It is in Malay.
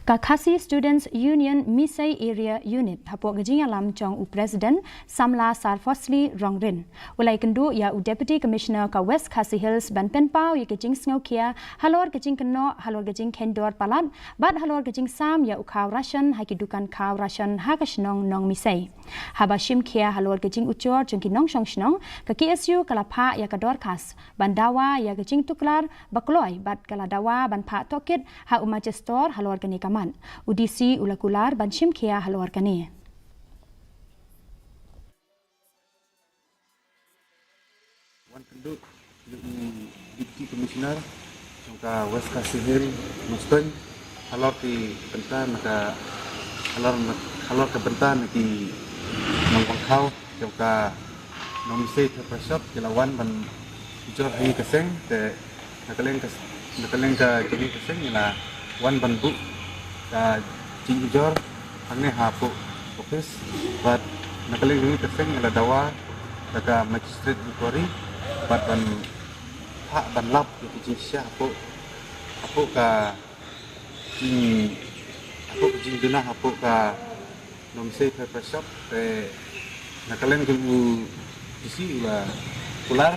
Kakasi Students Union Misei Area Unit hapok gajing alam jong u President Samla Sarfosli Rongrin. Ulai kendu ya u Deputy Commissioner ka West Khasi Hills ban penpau ya gajing sngokia halor gajing keno halor gajing kendor palat bat halor gajing sam ya u Khaw Ration hakidukan Khaw Ration hakashnong Nong Misei. Habashim kia halor gajing Ujor jong kinong shnong ka KSU kalapa ya kador khas bandawa ya gajing tuklar bakloi bat kaladawa ban pha tokit ha u Manchester halor gani Udisi ulakular banshim kia halor kani. Wan kenduk Deputy Commissioner jangka West Khasi Hills Muston halor di bentan maka halor ke bentan di Nong Khaw jangka Nong Misei terpershop jelawan ban Ujor hai keseng te nakaleng ka jadi keseng ila wan ban bu ka Ujor hangne hapo office but nakaling ni keseng ala dawa daga magistrate inquiry but ban hak ban lap ki sia hapo ka jing dina hapo ka nomse paper shop te nakaling ku isi la pular